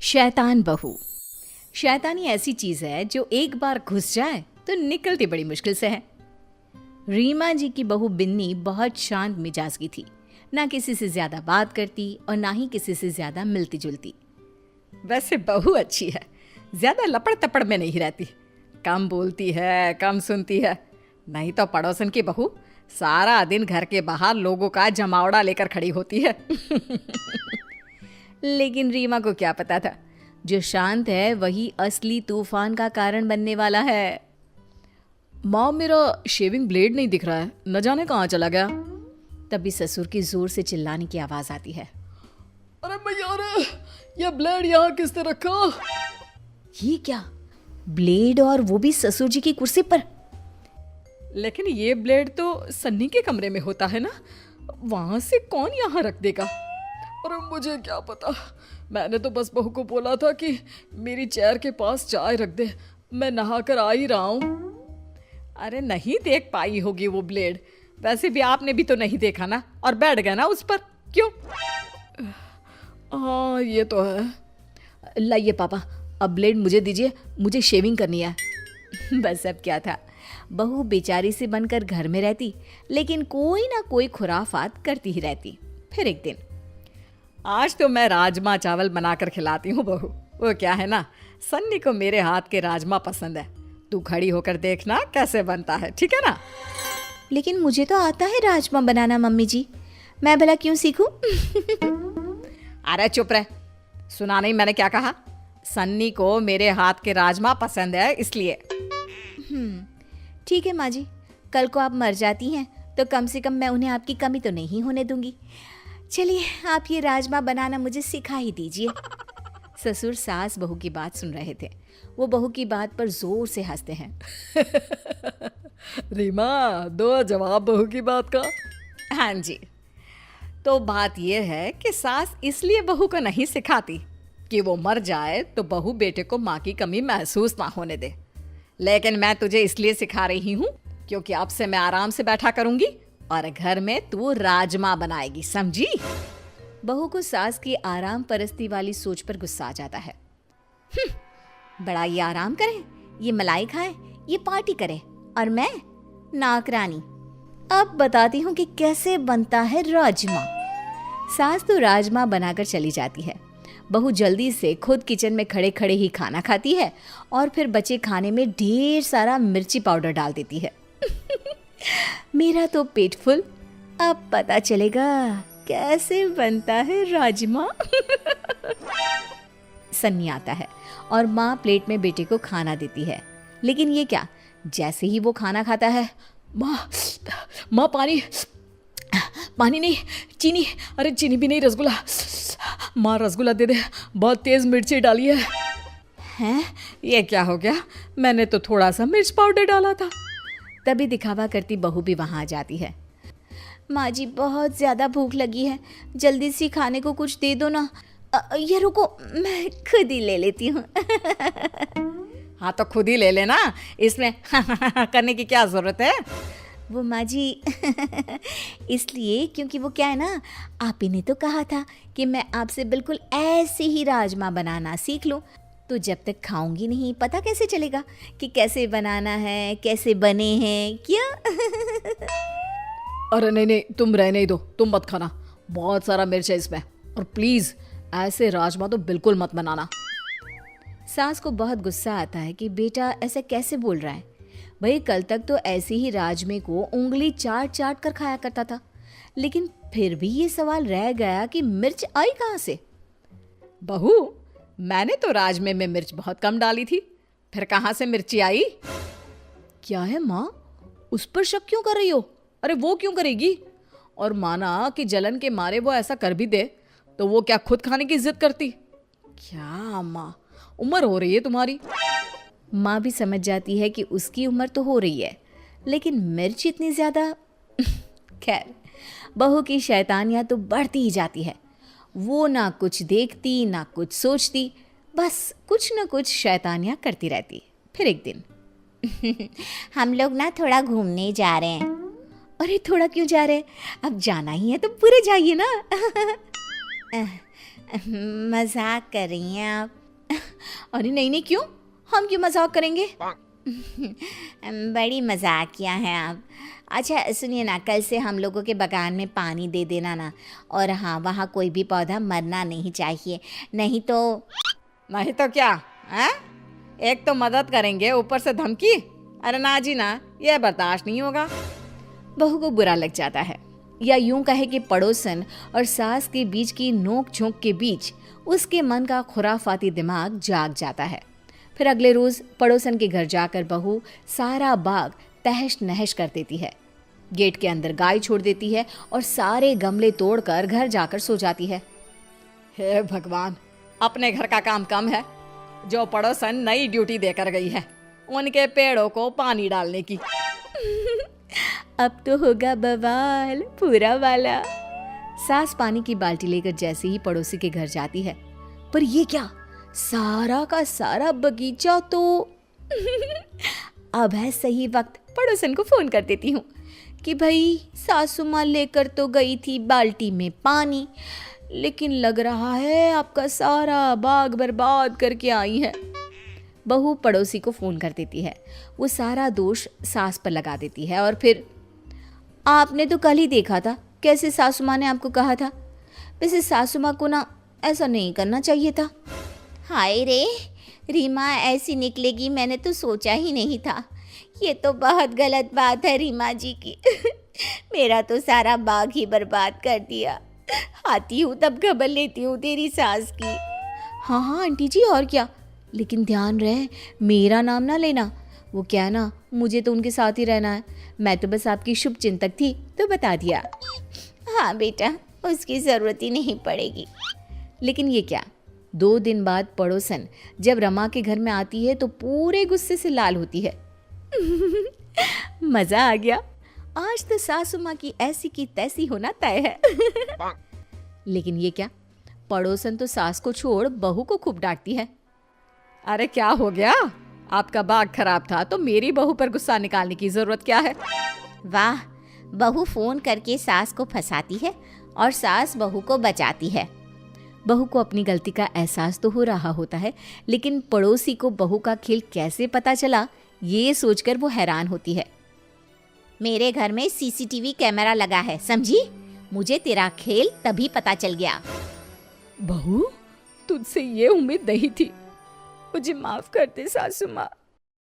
शैतान बहू। शैतानी ऐसी चीज है जो एक बार घुस जाए तो निकलती बड़ी मुश्किल से है। रीमा जी की बहू बिन्नी बहुत शांत मिजाज की थी, ना किसी से ज्यादा बात करती और ना ही किसी से ज्यादा मिलती जुलती। वैसे बहू अच्छी है, ज्यादा लपड़ तपड़ में नहीं रहती, कम बोलती है, कम सुनती है। नहीं तो पड़ोसन की बहू सारा दिन घर के बाहर लोगों का जमावड़ा लेकर खड़ी होती है। लेकिन रीमा को क्या पता था, जो शांत है वही असली तूफान का कारण बनने वाला है। माँ, मेरा शेविंग ब्लेड नहीं दिख रहा है, न जाने कहाँ चला गया। तभी ससुर की जोर से चिल्लाने की आवाज आती है। अरे भैया, अरे ये ब्लेड यहाँ किसने रखा? ये क्या, ब्लेड और वो भी ससुर जी की कुर्सी पर? लेकिन ये ब्लेड तो सन्नी के कमरे में होता है ना, वहां से कौन यहाँ रख देगा? अरे मुझे क्या पता, मैंने तो बस बहू को बोला था कि मेरी चेयर के पास चाय रख दे, मैं नहा कर आ ही रहा हूँ। अरे नहीं देख पाई होगी वो ब्लेड, वैसे भी आपने भी तो नहीं देखा ना, और बैठ गया ना उस पर, क्यों? हाँ ये तो है। लाइए पापा, अब ब्लेड मुझे दीजिए, मुझे शेविंग करनी है। बस अब क्या था, बहू बेचारी से बनकर घर में रहती, लेकिन कोई ना कोई खुराफात करती ही रहती। फिर एक दिन, आज तो मैं राजमा चावल बनाकर खिलाती हूँ बहू। वो क्या है ना, सन्नी को मेरे हाथ के राजमा पसंद है, तू खड़ी होकर देखना कैसे बनता है, ठीक है ना? लेकिन मुझे तो आता है राजमा बनाना मम्मी जी, मैं भला क्यों सीखूं? अरे चुप रह, सुना नहीं मैंने क्या कहा? सन्नी को मेरे हाथ के राजमा पसंद है इसलिए। ठीक है माँ जी, कल को आप मर जाती हैं तो कम से कम मैं उन्हें आपकी कमी तो नहीं होने दूंगी। चलिए, आप ये राजमा बनाना मुझे सिखा ही दीजिए। ससुर सास बहू की बात सुन रहे थे, वो बहू की बात पर जोर से हंसते हैं। रीमा, दो जवाब बहू की बात का। हाँ जी। तो बात यह है कि सास इसलिए बहू को नहीं सिखाती कि वो मर जाए तो बहू बेटे को माँ की कमी महसूस ना होने दे, लेकिन मैं तुझे इसलिए सिखा रही हूँ क्योंकि अब से मैं आराम से बैठा करूंगी और घर में तू राजमा बनाएगी, समझी? बहू को सास की आराम परस्ती वाली सोच पर गुस्सा आ जाता है। बड़ा ये आराम करे, ये मलाई खाए, ये पार्टी करे, और मैं नाकरानी। अब बताती हूँ कि कैसे बनता है राजमा। सास तो राजमा बनाकर चली जाती है। बहू जल्दी से खुद किचन में खड़े खड़े ही खाना खाती है और फिर बचे खाने में ढेर सारा मिर्ची पाउडर डाल देती है। मेरा तो पेट फुल, अब पता चलेगा कैसे बनता है राजमा। सन्नी आता है और माँ प्लेट में बेटे को खाना देती है, लेकिन ये क्या, जैसे ही वो खाना खाता है, माँ पानी, पानी नहीं, चीनी, अरे चीनी भी नहीं, रसगुल्ला, माँ रसगुल्ला दे दे, बहुत तेज मिर्ची डाली है। हैं? ये क्या हो गया, मैंने तो थोड़ा सा मिर्च पाउडर डाला था। तभी दिखावा करती बहू भी वहां आ जाती है। माँ जी, बहुत ज्यादा भूख लगी है, जल्दी से खाने को कुछ दे दो ना। ये रुको, मैं खुद ही ले लेती हूँ। हाँ तो खुद ही ले लेना, इसमें करने की क्या जरूरत है? वो माँ जी इसलिए क्योंकि वो क्या है ना, आप ही ने तो कहा था कि मैं आपसे बिल्कुल ऐसे ही राजमा बनाना सीख लूँ, तो जब तक खाऊंगी नहीं पता कैसे चलेगा कि कैसे बनाना है, कैसे बने हैं क्या? अरे नहीं नहीं, तुम रहने ही दो, तुम मत खाना, बहुत सारा मिर्च है इसमें, और प्लीज ऐसे राजमा तो बिल्कुल मत बनाना। सास को बहुत गुस्सा आता है कि बेटा ऐसा कैसे बोल रहा है। भाई कल तक तो ऐसे ही राजमे को उंगली चाट चाट कर खाया करता था, लेकिन फिर भी ये सवाल रह गया कि मिर्च आई कहाँ से। बहू, मैंने तो राजमे में मिर्च बहुत कम डाली थी, फिर कहाँ से मिर्ची आई? क्या है माँ, उस पर शक क्यों कर रही हो? अरे वो क्यों करेगी, और माना कि जलन के मारे वो ऐसा कर भी दे तो वो क्या खुद खाने की जिद करती? क्या माँ, उम्र हो रही है तुम्हारी। माँ भी समझ जाती है कि उसकी उम्र तो हो रही है, लेकिन मिर्च इतनी ज्यादा। खैर, बहू की शैतानियाँ तो बढ़ती ही जाती है। वो ना कुछ देखती ना कुछ सोचती, बस कुछ ना कुछ शैतानियाँ करती रहती। फिर एक दिन हम लोग ना थोड़ा घूमने जा रहे हैं। अरे थोड़ा क्यों जा रहे हैं, अब जाना ही है तो पूरे जाइए ना। मजाक कर रही हैं आप? अरे नहीं नहीं, क्यों? हम क्यों मजाक करेंगे? बड़ी मजाकिया हैं आप। अच्छा सुनिए ना, कल से हम लोगों के बगान में पानी दे देना ना। और हाँ, वहाँ कोई भी पौधा मरना नहीं चाहिए, नहीं तो। नहीं तो क्या है? एक तो मदद करेंगे, ऊपर से धमकी। अरे ना जी ना, ये बर्दाश्त नहीं होगा। बहू को बुरा लग जाता है, या यूं कहे कि पड़ोसन और सास के बीच की नोक झोंक के बीच उसके मन का खुराफाती दिमाग जाग जाता है। फिर अगले रोज पड़ोसन के घर जाकर बहू सारा बाग तहस नहस कर देती है, गेट के अंदर गाय छोड़ देती है और सारे गमले तोड़कर घर जाकर सो जाती है। हे भगवान, अपने घर का काम कम है, जो पड़ोसन नई ड्यूटी देकर गई है उनके पेड़ों को पानी डालने की। अब तो होगा बवाल पूरा वाला। सास पानी की बाल्टी लेकर जैसे ही पड़ोसी के घर जाती है, पर ये क्या, सारा का सारा बगीचा तो अब है सही वक्त पड़ोसन को फोन कर देती हूँ कि भाई सासू माँ लेकर तो गई थी बाल्टी में पानी, लेकिन लग रहा है आपका सारा बाग बर्बाद करके आई है। बहू पड़ोसी को फोन कर देती है, वो सारा दोष सास पर लगा देती है और फिर, आपने तो कल ही देखा था कैसे सासू माँ ने आपको कहा था। वैसे सासू माँ को ना ऐसा नहीं करना चाहिए था। हाय रे, रीमा ऐसी निकलेगी मैंने तो सोचा ही नहीं था। ये तो बहुत गलत बात है रीमा जी की। मेरा तो सारा बाग ही बर्बाद कर दिया। आती हूँ तब खबर लेती हूँ तेरी सास की। हाँ हाँ आंटी जी, और क्या, लेकिन ध्यान रहे मेरा नाम ना लेना। वो क्या ना, मुझे तो उनके साथ ही रहना है, मैं तो बस आपकी शुभ चिंतक थी तो बता दिया। हाँ बेटा, उसकी ज़रूरत ही नहीं पड़ेगी। लेकिन ये क्या, 2 दिन बाद पड़ोसन जब रमा के घर में आती है तो पूरे गुस्से से लाल होती है। मज़ा आ गया, आज तो सासू माँ की ऐसी की तैसी होना तय है। लेकिन ये क्या, पड़ोसन तो सास को छोड़ बहू को खूब डांटती है। अरे क्या हो गया, आपका बाग खराब था तो मेरी बहू पर गुस्सा निकालने की जरूरत क्या है? वाह, बहू फोन करके सास को फंसाती है और सास बहू को बचाती है। बहू को अपनी गलती का एहसास तो हो रहा होता है, लेकिन पड़ोसी को बहू का खेल कैसे पता चला ये सोचकर वो हैरान होती है। मेरे घर में सीसीटीवी कैमरा लगा है, समझी? मुझे तेरा खेल तभी पता चल गया। बहू, तुझसे ये उम्मीद नहीं थी, मुझे माफ कर दे सासू माँ।